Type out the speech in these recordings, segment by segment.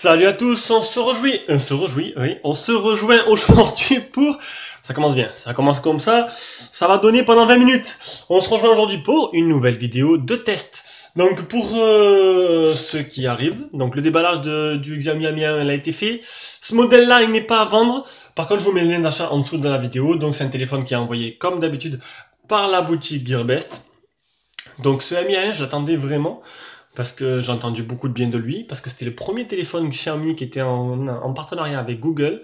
Salut à tous, on se rejoint aujourd'hui pour... Ça commence bien, ça commence comme ça va donner pendant 20 minutes. On se rejoint aujourd'hui pour une nouvelle vidéo de test. Donc pour ceux qui arrivent, donc le déballage du Xiaomi Mi 1 a été fait. Ce modèle-là, il n'est pas à vendre. Par contre, je vous mets le lien d'achat en dessous de la vidéo. Donc c'est un téléphone qui est envoyé comme d'habitude par la boutique Gearbest. Donc ce Mi 1, je l'attendais vraiment. Parce que j'ai entendu beaucoup de bien de lui, parce que c'était le premier téléphone Xiaomi qui était en partenariat avec Google,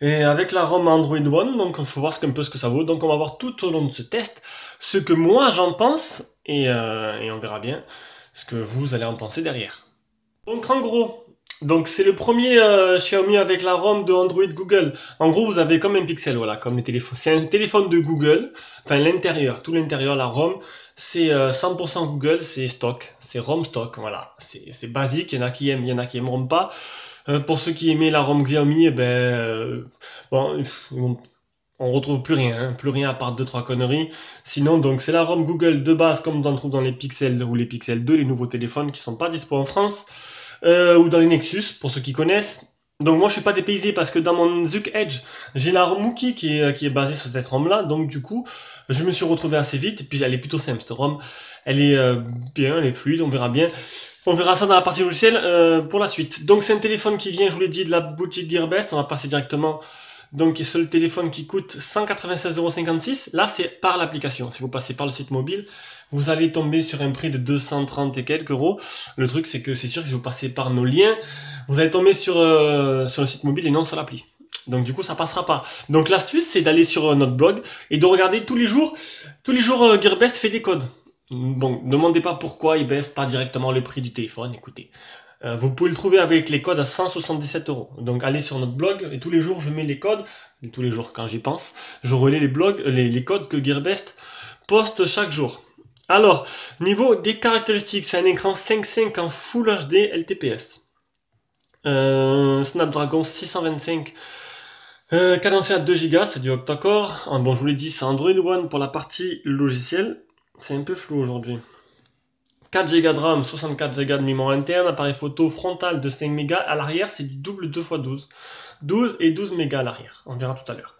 et avec la ROM Android One, donc il faut voir un peu ce que ça vaut. Donc on va voir tout au long de ce test ce que moi j'en pense, et on verra bien ce que vous allez en penser derrière. Donc en gros, c'est le premier Xiaomi avec la ROM de Android Google. En gros, vous avez comme un Pixel, voilà, comme les téléphones. C'est un téléphone de Google, enfin l'intérieur, tout l'intérieur, la ROM, c'est 100% Google, c'est stock, c'est ROM stock, voilà. C'est basique, il y en a qui aiment, il y en a qui aimeront pas. Pour ceux qui aimaient la ROM Xiaomi, bon, on retrouve plus rien à part 2-3 conneries. Sinon, donc c'est la ROM Google de base, comme on trouve dans les Pixel ou les Pixel 2, les nouveaux téléphones qui sont pas dispo en France. Ou dans les Nexus, pour ceux qui connaissent. Donc moi je suis pas dépaysé parce que dans mon Zuk Edge, j'ai la ROM Wookie qui est basée sur cette ROM là, donc du coup je me suis retrouvé assez vite, et puis elle est plutôt simple cette ROM, elle est bien, elle est fluide, on verra bien. On verra ça dans la partie logicielle pour la suite. Donc c'est un téléphone qui vient, je vous l'ai dit, de la boutique Gearbest, on va passer directement. Donc c'est le téléphone qui coûte 196,56 €, là c'est par l'application, si vous passez par le site mobile, vous allez tomber sur un prix de 230 et quelques euros. Le truc c'est que c'est sûr que si vous passez par nos liens, vous allez tomber sur le site mobile et non sur l'appli. Donc du coup ça passera pas. Donc l'astuce c'est d'aller sur notre blog et de regarder tous les jours Gearbest fait des codes. Bon, ne demandez pas pourquoi ils baissent pas directement le prix du téléphone, écoutez. Vous pouvez le trouver avec les codes à 177 €. Donc allez sur notre blog et tous les jours je mets les codes, et tous les jours quand j'y pense, je relais les codes que Gearbest poste chaque jour. Alors, niveau des caractéristiques, c'est un écran 5.5 en Full HD LTPS. Snapdragon 625, cadencé à 2 Go, c'est du octa-core. Bon, je vous l'ai dit, c'est Android One pour la partie logicielle. C'est un peu flou aujourd'hui. 4 Go de RAM, 64 Go de mémoire interne, appareil photo frontal de 5 mégas, à l'arrière c'est du double 2x12. 12 et 12 mégas à l'arrière, on verra tout à l'heure.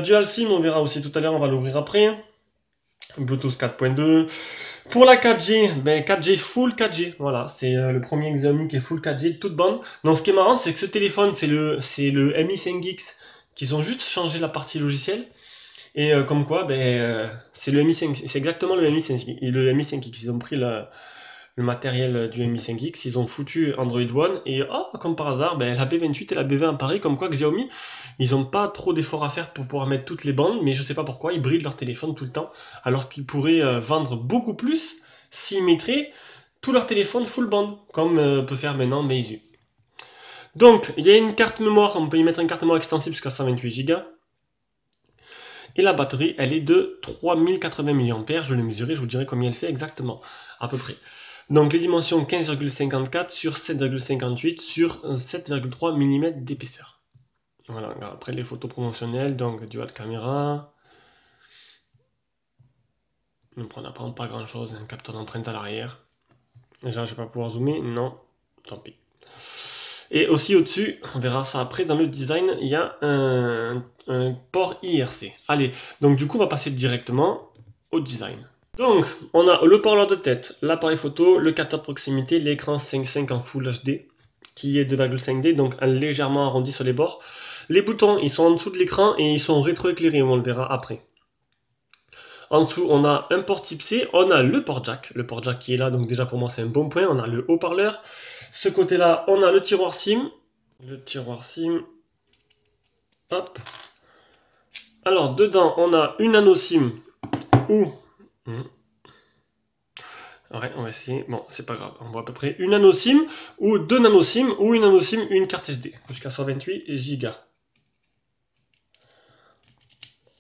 Dual SIM, on verra aussi tout à l'heure, on va l'ouvrir après. Bluetooth 4.2. Pour la 4G, 4G full 4G, voilà, c'est le premier Xiaomi qui est full 4G, toute bande. Donc ce qui est marrant, c'est que ce téléphone, c'est le Mi 5X, qu'ils ont juste changé la partie logicielle. Et comme quoi, c'est le Mi 5, c'est exactement le Mi 5, le Mi 5X. Ils ont pris le matériel du Mi 5X, ils ont foutu Android One, et comme par hasard, la B28 et la B20 à Paris, comme quoi Xiaomi, ils n'ont pas trop d'efforts à faire pour pouvoir mettre toutes les bandes, mais je sais pas pourquoi, ils brident leur téléphone tout le temps, alors qu'ils pourraient vendre beaucoup plus s'ils mettraient tout leur téléphone full band, comme peut faire maintenant Meizu. Donc, il y a une carte mémoire, on peut y mettre une carte mémoire extensible jusqu'à 128 Go. Et la batterie, elle est de 3080 mAh, je l'ai mesurée, je vous dirai combien elle fait exactement, à peu près. Donc les dimensions 15,54 sur 7,58 sur 7,3 mm d'épaisseur. Voilà, après les photos promotionnelles, donc dual caméra. Donc on n'apprend pas grand chose, un capteur d'empreinte à l'arrière. Déjà, je vais pas pouvoir zoomer, non, tant pis. Et aussi au-dessus, on verra ça après, dans le design, il y a un port IRC. Allez, donc du coup, on va passer directement au design. Donc, on a le parleur de tête, l'appareil photo, le capteur de proximité, l'écran 5.5 en Full HD, qui est 2,5D, donc légèrement arrondi sur les bords. Les boutons, ils sont en dessous de l'écran et ils sont rétroéclairés, on le verra après. En dessous, on a un port type C, on a le port jack qui est là, donc déjà pour moi c'est un bon point, on a le haut-parleur. Ce côté-là, on a le tiroir SIM. Hop. Alors, dedans, on a une nano SIM ou... Ouais, on va essayer. Bon, c'est pas grave, on voit à peu près une nano SIM ou deux nano SIM ou une nano SIM, une carte SD, jusqu'à 128 Go.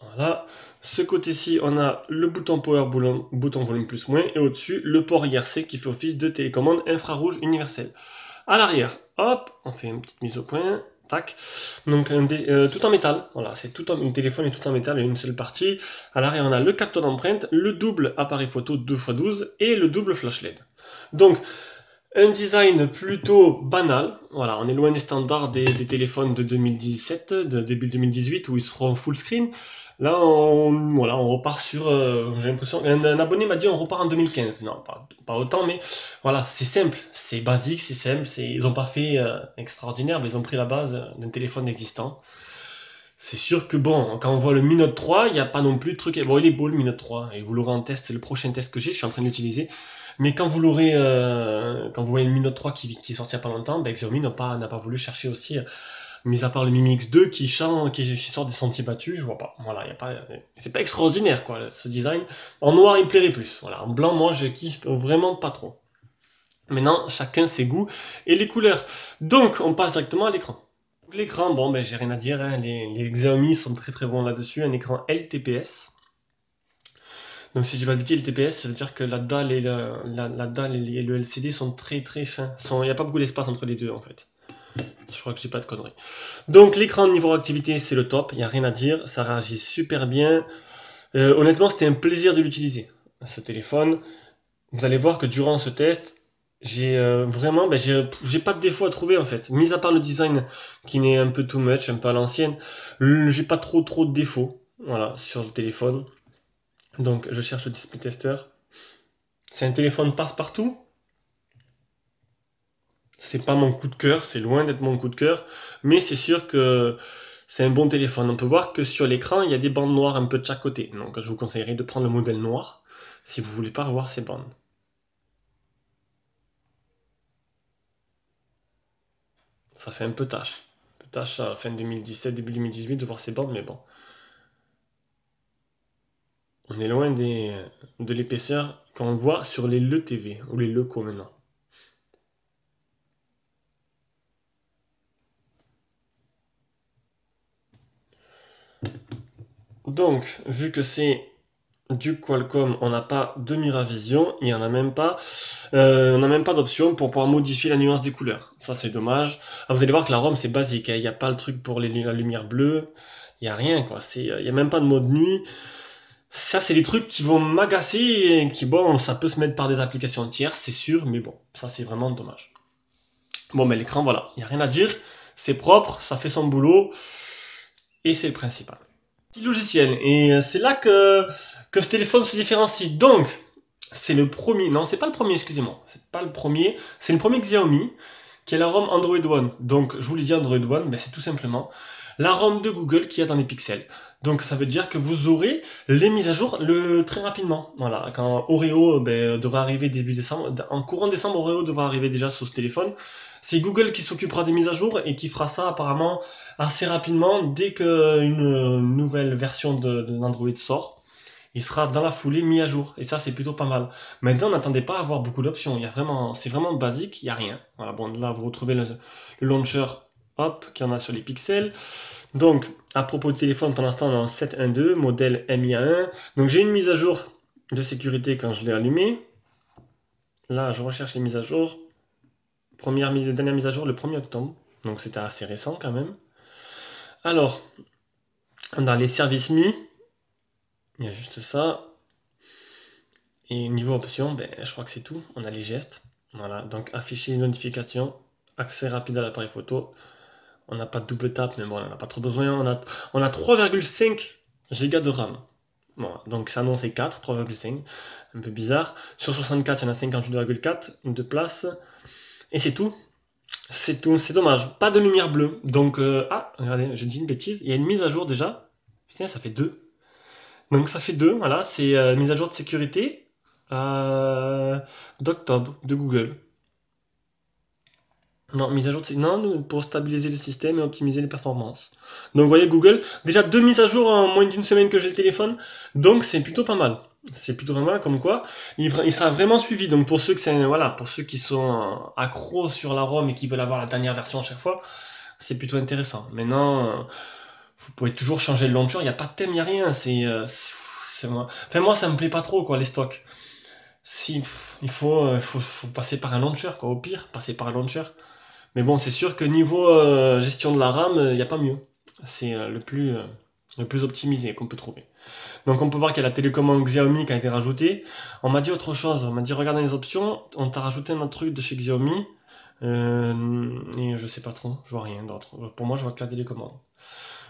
Voilà. Ce côté-ci, on a le bouton power, bouton volume plus moins, et au-dessus, le port IRC qui fait office de télécommande infrarouge universelle. À l'arrière, hop, on fait une petite mise au point, tac. Donc tout en métal, voilà, c'est le téléphone est tout en métal, il y a une seule partie. À l'arrière, on a le capteur d'empreinte, le double appareil photo 2x12 et le double flash LED. Donc, Un design plutôt banal, voilà, on est loin des standards des téléphones de 2017, de début 2018 où ils seront full screen. Là, voilà, on repart sur, j'ai l'impression, un abonné m'a dit on repart en 2015. Non, pas autant, mais voilà, c'est simple, c'est basique, c'est simple, ils n'ont pas fait extraordinaire, mais ils ont pris la base d'un téléphone existant. C'est sûr que bon, quand on voit le Mi Note 3, il n'y a pas non plus de truc. Bon, il est beau le Mi Note 3, et vous l'aurez en test, c'est le prochain test que j'ai, je suis en train d'utiliser. Mais quand vous l'aurez, quand vous voyez le Mi Note 3 qui est sorti il n'y a pas longtemps, ben Xiaomi n'a pas voulu chercher aussi, mis à part le Mi Mix 2 qui sort des sentiers battus, je vois pas. Voilà, c'est pas extraordinaire quoi, ce design. En noir, il me plairait plus. Voilà, en blanc, moi, je kiffe vraiment pas trop. Maintenant, chacun ses goûts et les couleurs. Donc, on passe directement à l'écran. L'écran, bon, ben j'ai rien à dire, hein. Les Xiaomi sont très très bons là-dessus, un écran LTPS. Donc si j'ai pas de bêtises, LTPS, ça veut dire que la dalle et le LCD sont très très fins. Il n'y a pas beaucoup d'espace entre les deux en fait. Je crois que j'ai pas de conneries. Donc l'écran niveau réactivité, c'est le top, il n'y a rien à dire, ça réagit super bien. Honnêtement, c'était un plaisir de l'utiliser, ce téléphone. Vous allez voir que durant ce test, j'ai vraiment, ben, j'ai pas de défaut à trouver en fait. Mis à part le design qui n'est un peu too much, un peu à l'ancienne, j'ai pas trop de défauts, voilà, sur le téléphone. Donc je cherche le display tester. C'est un téléphone passe-partout. C'est pas mon coup de cœur, c'est loin d'être mon coup de cœur, mais c'est sûr que c'est un bon téléphone. On peut voir que sur l'écran, il y a des bandes noires un peu de chaque côté. Donc je vous conseillerais de prendre le modèle noir si vous voulez pas revoir ces bandes. Ça fait un peu tâche. Tâche à fin 2017, début 2018 de voir ces bandes, mais bon. On est loin de l'épaisseur qu'on voit sur les LeTV, ou les Leco maintenant. Donc, vu que c'est du Qualcomm, on n'a pas de Miravision, il y en a même pas, on n'a même pas d'option pour pouvoir modifier la nuance des couleurs. Ça c'est dommage. Ah, vous allez voir que la ROM c'est basique, hein. Il n'y a pas le truc pour la lumière bleue, il n'y a rien quoi. Il n'y a même pas de mode nuit. Ça c'est des trucs qui vont m'agacer et qui bon, ça peut se mettre par des applications tierces, c'est sûr, mais bon, ça c'est vraiment dommage. Bon, mais l'écran voilà, il n'y a rien à dire, c'est propre, ça fait son boulot et c'est le principal. Logiciel. Et c'est là que ce téléphone se différencie. Donc, c'est le premier, non, c'est pas le premier, excusez-moi. C'est pas le premier, c'est le premier Xiaomi qui a la ROM Android One. Donc, je vous l'ai dit, Android One, ben, c'est tout simplement la ROM de Google qui est dans les pixels. Donc, ça veut dire que vous aurez les mises à jour très rapidement. Voilà, quand Oreo devrait arriver début décembre, en courant décembre, Oreo devrait arriver déjà sur ce téléphone. C'est Google qui s'occupera des mises à jour et qui fera ça apparemment assez rapidement dès qu'une nouvelle version d'Android sort. Il sera dans la foulée mis à jour. Et ça, c'est plutôt pas mal. Maintenant, n'attendez pas à avoir beaucoup d'options. C'est vraiment basique, il n'y a rien. Voilà, bon, là, vous retrouvez le launcher, hop, qu'il y en a sur les pixels. Donc, à propos du téléphone, pour l'instant, on est en 7.1.2, modèle MIA1. Donc, j'ai une mise à jour de sécurité quand je l'ai allumé. Là, je recherche les mises à jour. Dernière mise à jour le 1er octobre. Donc, c'était assez récent quand même. Alors, on a les services mis. Il y a juste ça. Et niveau options, ben, je crois que c'est tout. On a les gestes. Voilà, donc afficher les notifications. Accès rapide à l'appareil photo. On n'a pas de double tap, mais bon, on n'a pas trop besoin. On a 3,5 Go de RAM. Bon, donc ça annonce 4, 3,5. Un peu bizarre. Sur 64, il y en a 58,4 de place. Et c'est tout. C'est tout, c'est dommage. Pas de lumière bleue. Donc, regardez, j'ai dit une bêtise. Il y a une mise à jour déjà. Putain, ça fait 2. Donc ça fait 2, voilà. C'est mise à jour de sécurité d'octobre de Google. Non, mise à jour non, pour stabiliser le système et optimiser les performances. Donc vous voyez Google, déjà 2 mises à jour en moins d'une semaine que j'ai le téléphone. Donc c'est plutôt pas mal. C'est plutôt pas mal, comme quoi il sera vraiment suivi. Donc pour ceux pour ceux qui sont accros sur la ROM et qui veulent avoir la dernière version à chaque fois, c'est plutôt intéressant. Maintenant, vous pouvez toujours changer le launcher, il n'y a pas de thème, il n'y a rien. Moi ça me plaît pas trop quoi les stocks. Si il faut passer par un launcher quoi, au pire, passer par un launcher. Mais bon, c'est sûr que niveau gestion de la RAM, il n'y a pas mieux. C'est le plus le plus optimisé qu'on peut trouver. Donc on peut voir qu'il y a la télécommande Xiaomi qui a été rajoutée. On m'a dit autre chose, on m'a dit regarde dans les options, on t'a rajouté un autre truc de chez Xiaomi. Et je sais pas trop, je vois rien d'autre. Pour moi je vois que la télécommande.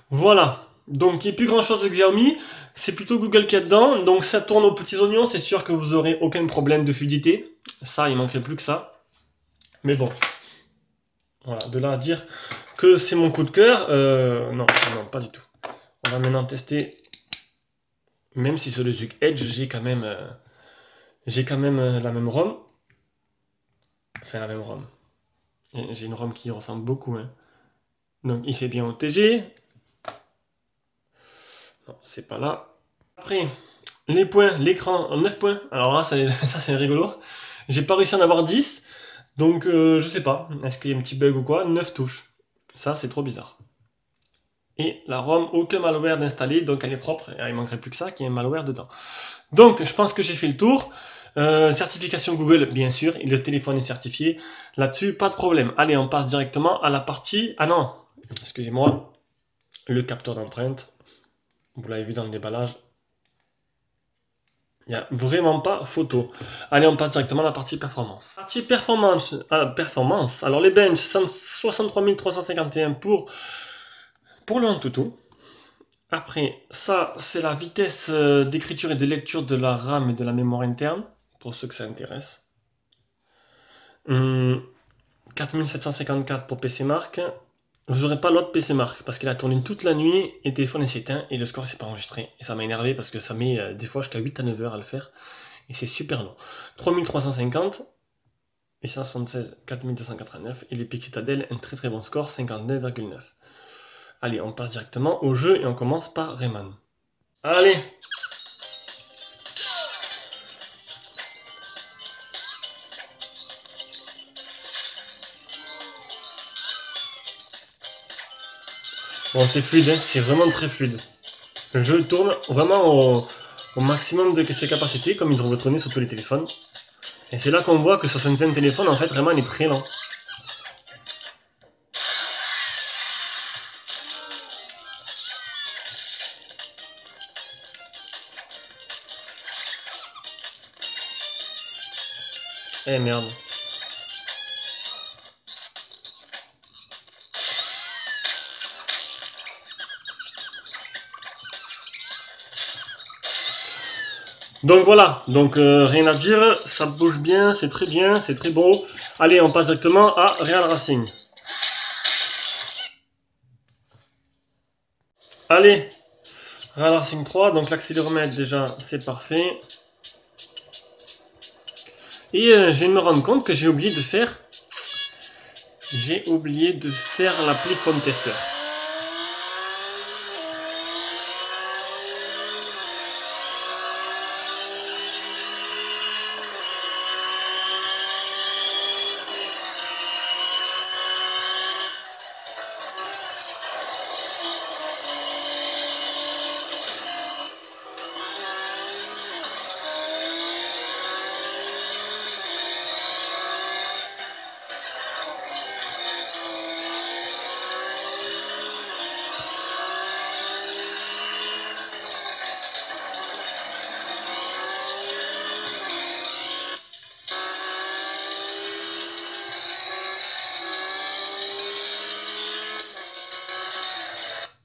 Voilà, donc il n'y a plus grand chose de Xiaomi, c'est plutôt Google qui est dedans, donc ça tourne aux petits oignons, c'est sûr que vous aurez aucun problème de fluidité. Ça, il manquerait plus que ça. Mais bon, voilà, de là à dire que c'est mon coup de cœur, non, non, pas du tout. On va maintenant tester, même si sur le Zuc Edge, j'ai quand même la même ROM. Enfin, la même ROM. J'ai une ROM qui ressemble beaucoup. Hein. Donc, il fait bien au TG. Non, c'est pas là. Après, les points, l'écran en 9 points. Alors là, ça c'est rigolo. J'ai pas réussi à en avoir 10. Donc, je sais pas. Est-ce qu'il y a un petit bug ou quoi? 9 touches. Ça, c'est trop bizarre. Et la ROM, aucun malware d'installer, donc elle est propre. Et il manquerait plus que ça, qu'il y ait un malware dedans. Donc, je pense que j'ai fait le tour. Certification Google, bien sûr, et le téléphone est certifié. Là-dessus, pas de problème. Allez, on passe directement à la partie... Ah non, excusez-moi. Le capteur d'empreinte. Vous l'avez vu dans le déballage. Il n'y a vraiment pas photo. Allez, on passe directement à la partie performance. Partie performance. Performance. Alors, les bench, 63 351 pour le Antutu. Après, ça, c'est la vitesse d'écriture et de lecture de la RAM et de la mémoire interne, pour ceux que ça intéresse. 4754 pour PC Mark. Vous n'aurez pas l'autre PC Mark, parce qu'il a tourné toute la nuit, et le téléphone s'est éteint, et le score s'est pas enregistré. Et ça m'a énervé, parce que ça met des fois jusqu'à 8 à 9 heures à le faire, et c'est super long. 3350, et 176, 4289, et l'Epic Citadel, un très très bon score, 59,9. Allez, on passe directement au jeu, et on commence par Rayman. Allez! Bon, c'est fluide, hein, c'est vraiment très fluide. Le jeu tourne vraiment au maximum de ses capacités, comme il devrait tourner sur tous les téléphones. Et c'est là qu'on voit que sur certains téléphones, en fait, vraiment, il est très lent. Eh merde. Donc voilà, donc rien à dire, ça bouge bien, c'est très beau. Allez, on passe directement à Real Racing. Allez, Real Racing 3, donc l'accéléromètre déjà, c'est parfait. Et je viens de me rendre compte que j'ai oublié de faire l'appli Phone Tester.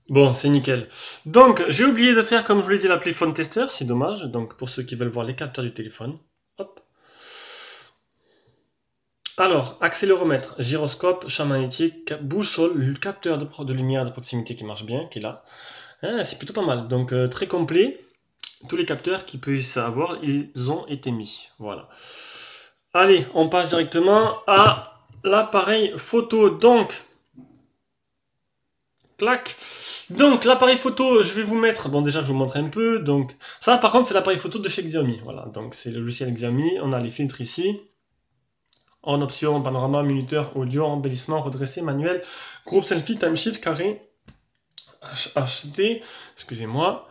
Bon, c'est nickel. Donc, j'ai oublié de faire, comme je vous l'ai dit, l'appli Phone Tester, c'est dommage. Donc, pour ceux qui veulent voir les capteurs du téléphone. Hop. Alors, accéléromètre, gyroscope, champ magnétique, boussole, le capteur de lumière de proximité qui marche bien, qui est là. Ah, c'est plutôt pas mal. Donc, très complet. Tous les capteurs qu'ils puissent avoir, ils ont été mis. Voilà. Allez, on passe directement à l'appareil photo. Donc, clac. Donc l'appareil photo, je vais vous mettre, bon déjà je vous montre un peu, donc ça par contre c'est l'appareil photo de chez Xiaomi, voilà, donc c'est le logiciel Xiaomi, on a les filtres ici, en option, panorama, minuteur, audio, embellissement, redressé, manuel, groupe selfie, time shift, carré, HD, excusez-moi,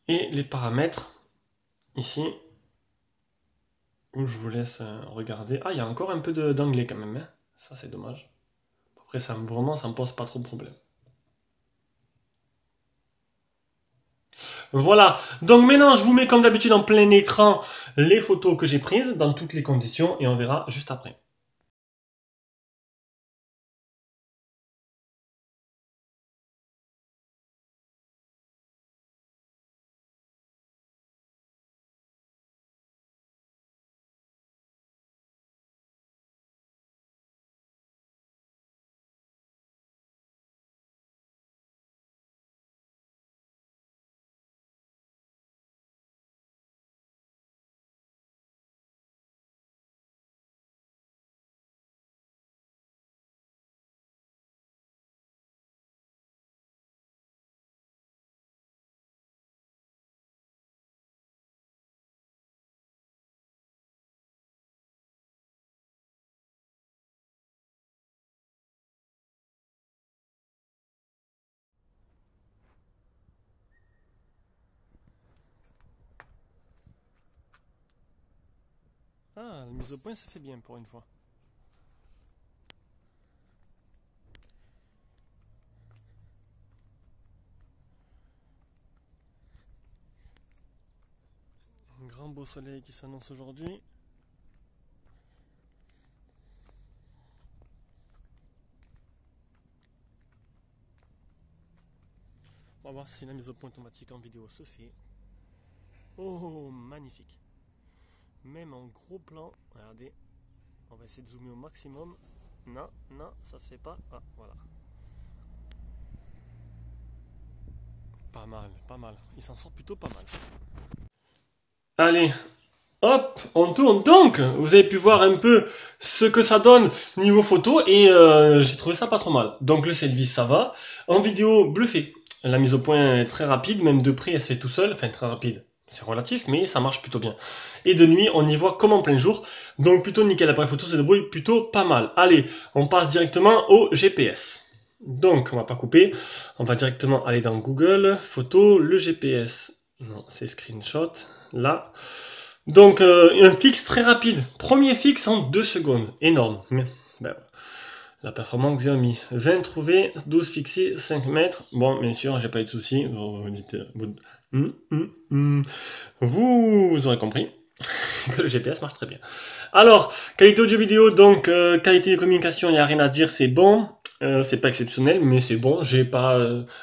et les paramètres, ici, où je vous laisse regarder, ah il y a encore un peu d'anglais quand même, hein. Ça c'est dommage, après ça me pose pas trop de problème. Voilà, donc maintenant je vous mets comme d'habitude en plein écran les photos que j'ai prises dans toutes les conditions et on verra juste après. Ah, la mise au point ça fait bien pour une fois. Un grand beau soleil qui s'annonce aujourd'hui. On va voir si la mise au point automatique en vidéo se fait. Oh, magnifique. Même en gros plan, regardez. On va essayer de zoomer au maximum. Non, non, ça se fait pas. Ah, voilà. Pas mal, pas mal. Il s'en sort plutôt pas mal. Allez, hop, on tourne. Donc, vous avez pu voir un peu ce que ça donne niveau photo et j'ai trouvé ça pas trop mal. Donc le selfie, ça va. En vidéo, bluffé. La mise au point est très rapide, même de près, elle se fait tout seul. Enfin, très rapide. C'est relatif, mais ça marche plutôt bien. Et de nuit, on y voit comme en plein jour. Donc plutôt nickel, l'appareil photo se débrouille plutôt pas mal. Allez, on passe directement au GPS. Donc, on va pas couper. On va directement aller dans Google, photo, le GPS. Non, c'est screenshot. Là. Donc, un fixe très rapide. Premier fixe en 2 secondes. Énorme. Ben, la performance Xiaomi. 20 trouvés, 12 fixés, 5 mètres. Bon, bien sûr, j'ai pas eu de soucis. Vous aurez compris que le GPS marche très bien. Alors, qualité audio-vidéo, donc qualité de communication, il n'y a rien à dire, c'est bon. C'est pas exceptionnel, mais c'est bon. J'ai pas...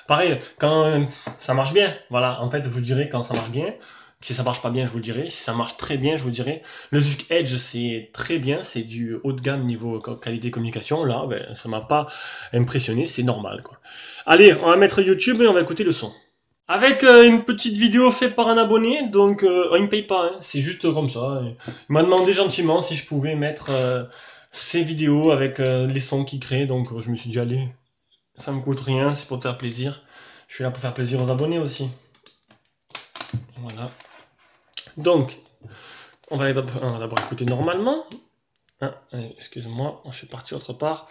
pareil, quand ça marche bien, voilà. En fait, je vous dirai quand ça marche bien. Si ça marche pas bien, je vous le dirai. Si ça marche très bien, je vous dirai. Le Zuc Edge, c'est très bien. C'est du haut de gamme niveau qualité communication. Là, ben, ça m'a pas impressionné. C'est normal, quoi. Allez, on va mettre YouTube et on va écouter le son. Avec une petite vidéo faite par un abonné, donc il me paye pas, hein, c'est juste comme ça. Il m'a demandé gentiment si je pouvais mettre ces vidéos avec les sons qu'il crée, donc je me suis dit allez, ça me coûte rien, c'est pour te faire plaisir. Je suis là pour faire plaisir aux abonnés aussi. Voilà. Donc, on va d'abord écouter normalement. Ah, excuse-moi, je suis parti autre part.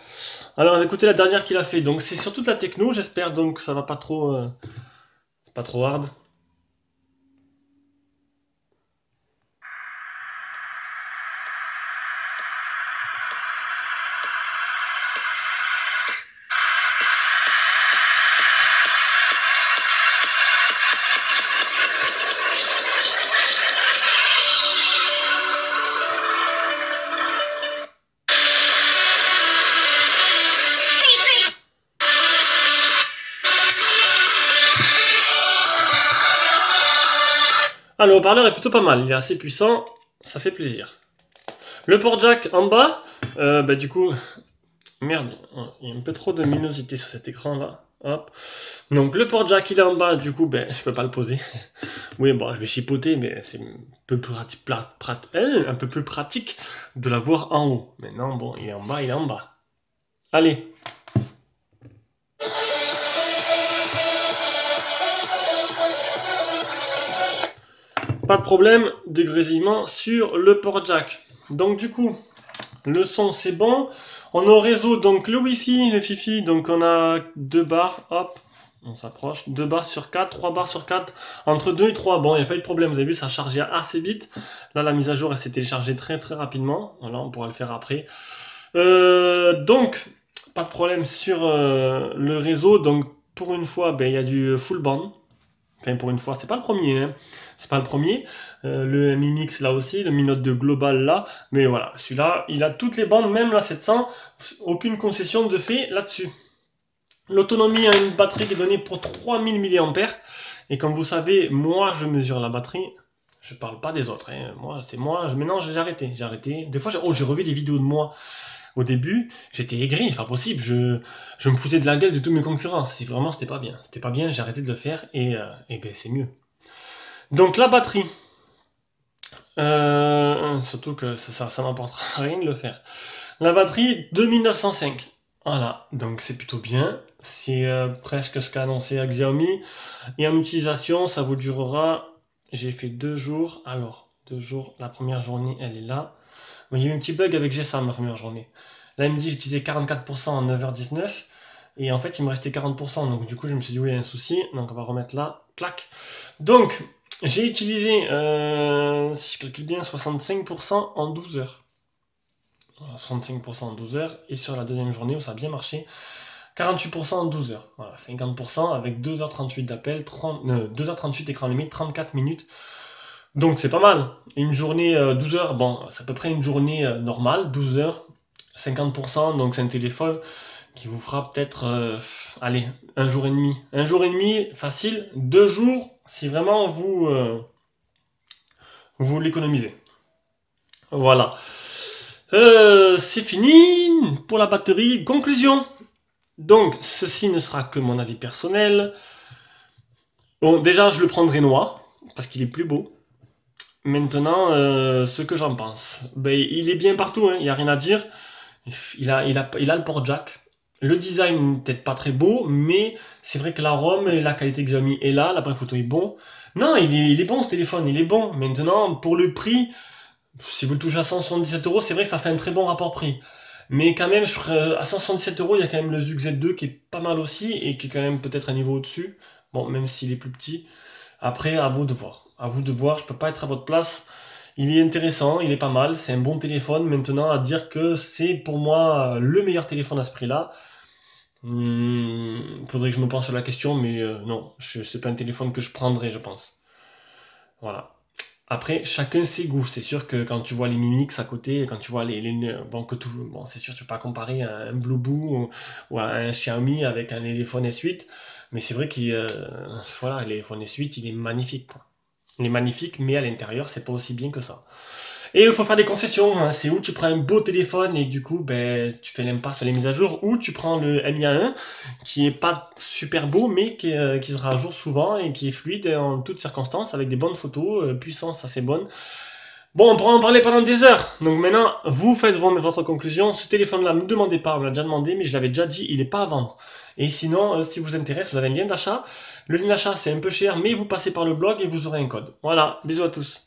Alors, on va écouter la dernière qu'il a fait. Donc, c'est sur toute la techno, j'espère donc que ça va pas trop, pas trop hard. Ah, le haut-parleur est plutôt pas mal, il est assez puissant, ça fait plaisir. Le port jack en bas, bah du coup, merde, il y a un peu trop de luminosité sur cet écran là. Hop. Donc le port jack il est en bas, du coup, ben je peux pas le poser. Oui, bon, je vais chipoter, mais c'est un peu plus pratique de l'avoir en haut. Maintenant, bon, il est en bas, il est en bas. Allez. Pas de problème de grésillement sur le port jack. Donc du coup, le son c'est bon. On a au réseau donc le Wi-Fi, le Fifi, donc on a 2 barres, hop, on s'approche, 2 barres sur 4, 3 barres sur 4, entre 2 et 3, bon, il n'y a pas eu de problème, vous avez vu, ça chargeait assez vite. Là, la mise à jour, elle s'est téléchargée très très rapidement, voilà, on pourra le faire après. Donc, pas de problème sur le réseau, donc pour une fois, ben, il y a du full band. Enfin, pour une fois, c'est pas le premier, hein. C'est pas le premier. Le Mi Mix là aussi, le Mi Note 2 global là. Mais voilà, celui-là, il a toutes les bandes, même la 700. Aucune concession de fait là-dessus. L'autonomie a une batterie qui est donnée pour 3000 mAh. Et comme vous savez, moi, je mesure la batterie. Je parle pas des autres, hein. Moi, c'est moi. Maintenant, j'ai arrêté. J'ai arrêté. Des fois, j'ai revu des vidéos de moi. Au début, j'étais aigri, c'est pas possible. Je me foutais de la gueule de tous mes concurrents. Vraiment, c'était pas bien. C'était pas bien, j'ai arrêté de le faire et ben, c'est mieux. Donc, la batterie. Surtout que ça m'apportera rien de le faire. La batterie 2905. Voilà, donc c'est plutôt bien. C'est presque ce qu'a annoncé Xiaomi. Et en utilisation, ça vous durera. J'ai fait 2 jours. Alors, 2 jours. La première journée, elle est là. Bon, il y a eu un petit bug avec GSM la première journée. Là, il me dit j'utilisais 44% en 9h19. Et en fait, il me restait 40%. Donc, du coup, je me suis dit, oui, il y a un souci. Donc, on va remettre là. Clac. Donc, j'ai utilisé, si je calcule bien, 65% en 12 heures. 65% en 12 heures. Et sur la deuxième journée où ça a bien marché, 48% en 12 heures. Voilà, 50% avec 2h38 d'appel, 2h38 écran limite, 34 minutes. Donc c'est pas mal. Une journée 12 heures, bon, c'est à peu près une journée normale, 12 heures, 50%, donc c'est un téléphone qui vous fera peut-être, allez, un jour et demi. Un jour et demi, facile, 2 jours, si vraiment vous l'économisez. Voilà. C'est fini pour la batterie. Conclusion. Donc, ceci ne sera que mon avis personnel. Bon, déjà, je le prendrai noir, parce qu'il est plus beau. Maintenant, ce que j'en pense. Ben, il est bien partout, hein, il n'y a rien à dire. Il a le port jack. Le design, peut-être pas très beau, mais c'est vrai que l'arôme et la qualité Xiaomi est là, l'appareil photo est bon. Non, il est bon ce téléphone, il est bon. Maintenant, pour le prix, si vous le touchez à 177 €, c'est vrai que ça fait un très bon rapport prix. Mais quand même, à 177 €, il y a quand même le Zug Z2 qui est pas mal aussi, et qui est quand même peut-être un niveau au-dessus. Bon, même s'il est plus petit. Après, à vous de voir. À vous de voir, je peux pas être à votre place. Il est intéressant, il est pas mal, c'est un bon téléphone. Maintenant, à dire que c'est pour moi le meilleur téléphone à ce prix-là, faudrait que je me pense sur la question, mais non, c'est pas un téléphone que je prendrais, je pense. Voilà. Après, chacun ses goûts. C'est sûr que quand tu vois les Mi Mix à côté, quand tu vois bon, c'est sûr que tu peux pas comparer un Blueboo ou à un Xiaomi avec un téléphone S8, mais c'est vrai qu'il, voilà, le téléphone S8, il est magnifique, quoi. Il est magnifique, mais à l'intérieur, c'est pas aussi bien que ça. Et il faut faire des concessions, hein. C'est où tu prends un beau téléphone et du coup, ben, tu fais l'impasse sur les mises à jour, ou tu prends le Mi A1, qui est pas super beau, mais qui sera à jour souvent et qui est fluide en toutes circonstances, avec des bonnes photos, puissance assez bonne. Bon, on pourra en parler pendant des heures. Donc maintenant, vous faites votre conclusion. Ce téléphone-là, ne me demandez pas, on me l'a déjà demandé, mais je l'avais déjà dit, il n'est pas à vendre. Et sinon, si vous intéresse, vous avez un lien d'achat. Le lien d'achat, c'est un peu cher, mais vous passez par le blog et vous aurez un code. Voilà, bisous à tous.